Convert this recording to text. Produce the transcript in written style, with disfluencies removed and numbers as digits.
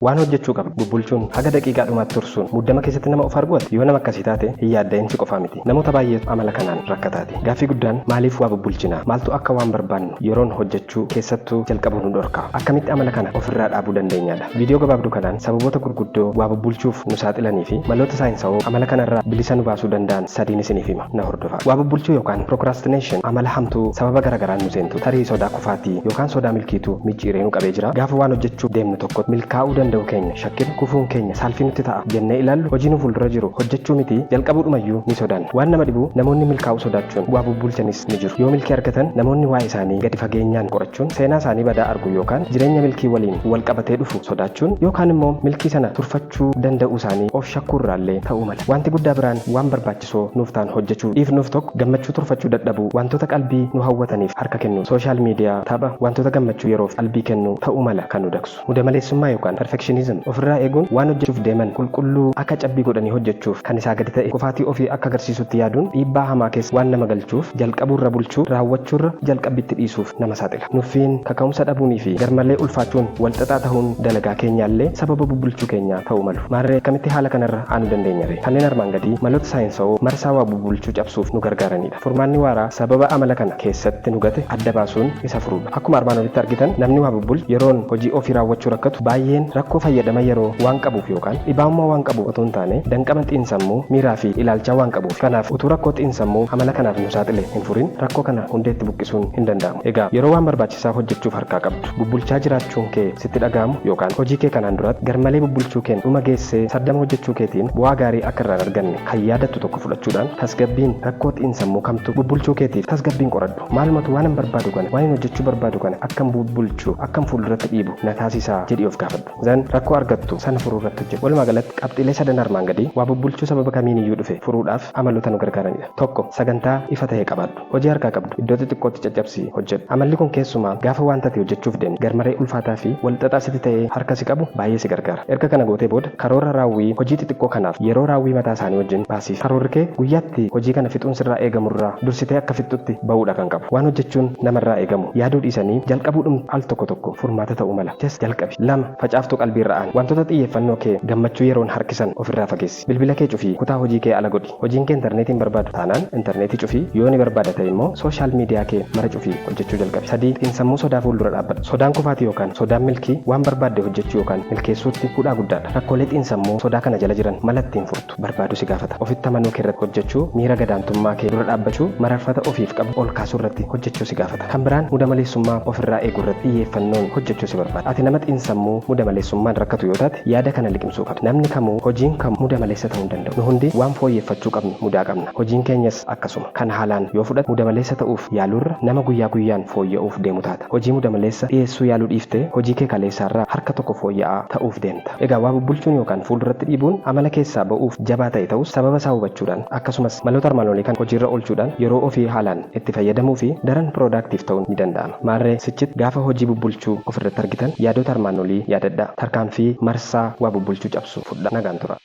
waan hojjechuu qabdu bubbulchuun haga daqiiqaa dhumaatti tursuun muddama keessatti nama of arguuti yoo nama akkasii taate hin yaadda'insi qofaa miti namoota baay'eetu amala kanaan rakkataati. Gaaffii guddaan maaliif waa bubbulchina maaltu akka waan barbaannu yeroon hojjechuu keessattuu jalqabuu nu dhorka akkamitti amala kana ofirraa dhaabuu dandeenyaadha. Viidiyoo gabaabduu kanaan sababoota gurguddoo waa bubbulchuuf nu saaxilanii fi maloota saayinsawoo amala kanarraa bilisa nu baasuu danda'an sadiin isiniif hima na hordofa. Waa bubbulchuu yookaan procrastination amala hamtuu sababa garaagaraan nu seentu tarii sodaa kufaatii yookaan sodaa milkiitu micciiree nu qabee jira. Gaafa waan hojjechuuf deemnu tokko milkaa'uu danda'u keenya shakkii kufuun keenya saalfii nutti ta'a jennee ilaallu hojii nu fuuldura jiru hojjechuu miti jalqabuudhumayyuu ni sodaanna. Waan nama dhibu namoonni milkaa'uu sodaachuun waa bubbulchanis ni jiru. Yoo milkii argatan namoonni waa'ee isaanii gadi fageenyaan qorachuun seenaa isaanii badaa argu yookaan jireenya milkii waliin wal qabatee dhufu sodaachuun yookaan immoo milkii sana turfachuu danda'uu isaanii of shakkuurraallee ta'uu mala. Wanti guddaa biraan waan barbaachisoo nuuf ta'an hojjechuu dhiifnuuf tokko gammachuu turfachuu dadhabuu wantoota qalbii nu hawwataniif harka kennu sooshaal miidiyaa tapha wantoota gammachuu yeroof qalbii kennu ta'uu mala kan nu daksu. Mudamaleessummaa yookaan perfectionism ofirraa eeguun waan hojjechuuf deeman qulqulluu akka cabbii godhanii hojjechuuf kan isaa gadi ta'e kufaatii ofii akka agarsiisutti yaaduun dhiibbaa hamaa keessa waan nama galchuuf jalqabuurra bulchuu raawwachuurra jalqabbitti dhiisuuf nama saaxila. Nuffiin kaka'umsa dhabuunii fi garmalee ulfaachuun walxaxaa ta'uun dalagaa keenyaallee sababa bubbulchuu keenyaa ta'uu malu. Maarree akkamitti haala kanarra aanuu dandeenya ree? Kanneen armaan gadii maloota saayinsawoo marsaa waa bubbulchuu cabsuuf nu gargaaranidha. Furmaanni waaraa sababa amala kana keessatti nu gate adda baasuun isa furuudha. Akkuma armaan olitti argitan namni waa bubbulchu yeroon hojii ofii raawwachuu rakkatu baay'een rakkoo fayyadama yeroo waan qabuuf yookaan dhibaa'ummaa waan qabuuf otoo hin taane danqama xiinsammuu miiraa fi ilaalchaa waan qabuuf. Kanaaf utuu rakkoo xiinsammuu amala kanaaf nu saaxile hin furin rakkoo kana hundeetti buqqisuun hin danda'amu. Egaa yeroo waan barbaachisaa hojjechuuf harkaa qabdu bubbulchaa jiraachuun kee sitti dhaga'amu yookaan hojii kee kanaan duratti garmalee bubbulchuu keen dhuma geessee saddama hojjechuu keetiin bu'aa gaarii akka irraan arganne kan yaadattu tokko fudhachuudhaan tasgabbiin rakkoo xiinsammuu kamtu bubbulchuu keetiif tasgabbiin qoradhu. Maalumatu waan hin barbaadu kana waan hin hojjechuu barbaadu kana akkam bubbulchuu akkam fuulduratti dhiibu na taasisaa jedhii of gaafadhu. Zan rakkoo argattu sana furuu irratti hojjedhu. Walumaa galatti qabxiilee sadan armaan gadii waa bubbulchuu sababa kamiin iyyuu dhufe furuudhaaf amaloota nu gargaaranidha. Tokko sagantaa ifa ta'e qabaadhu. Hojii harkaa qabdu iddoo xixiqqootti caccabsii hojjedhu. Amalli kun keessumaa gaafa waan ta'e hojjechuuf deemtu garmaree ulfaataa fi walxaxaa sitti ta'ee harka si qabu baay'ee si gargaara. Erga kana gootee booda karoora raawwii hojii xixiqqoo kanaaf yeroo raawwii mataa isaanii wajjin baasiif. Karoorri kee guyyaatti hojii kana fixuun sirraa eegamurraa dursitee akka fixutti ba'uudha kan qabu. Waan hojjechuun namarraa eegamu yaaduu dhiisanii jalqabuudhum al tokko tokko furmaata ta'uu mala. Jes jalqabi. Lama facaaftuu qalbii irraan wantoota xiyyeeffannoo kee gammachuu yeroon harkisan ofirraa fageessi. Bilbila kee cufii kutaa hojii kee ala godhi. Hojiin kee intarneetiin barbaadu taanaan intarneetii cufii yoo ni barbaada ta'e immoo sooshaal miidiyaa kee mara cufii hojjechuu jalqabi. Sadii xiinsammuu sodaa fuuldura dhaabbadhu. Sodaan kufaatii yookaan sodaan milkii waan barbaadde hojjechuu yookaan milkeessuutti hudhaa guddaadha. Rakkoolee xiinsammuu sodaa kana jala jiran mala ittiin furtu barbaadu si gaafata. Ofitti amanuu kee irratti hojjechuu miira gadaantummaa kee dura dhaabbachuu mararfata ofiif qabu ol kaasuu irratti hojjechuu si gaafata. Kan biraan mudamaleessummaa ofirraa eeguu irratti xiyyeeffannoon hojjechuu si barbaada. Ati nama xiinsammuu mudamaleessummaan rakkatu yoo taate yaada kana liqimsuu qabda. Namni kamuu hojiin kamuu mudamaleessa ta'uu hin danda'u. Nu hundi waan fooyyeffachuu qabnu mudaa qabna. Hojiin keenyas akkasuma. Kana haalaan yoo fudhate mudamaleessa ta'uuf yaalurra nama guyyaa guyyaan fooyya'uuf deemu taata. Hojii mudamaleessa dhiyeessuu yaaluu dhiiftee hojii kee kaleessaarraa harka tokko fooyya'aa ta'uuf deemta. Egaa waa bubbulchuun yookaan fuulduratti dhiibuun amala keessaa ba'uuf jabaa ta'e ta'us sababa isaa hubachuudhaan akkasumas maloota armaan olii kan hojiirra oolchuudhaan yeroo ofii haalaan itti fayyadamuu fi daran piroodaaktiif ta'uun ni danda'ama. Maarree sichit gaafa hojii bubbulchuu ofirratti argitan yaadota armaan olii yaadadhaa. Tarkaanfii marsaa waa bubbulchuu cabsu fudhaa nagaan tura.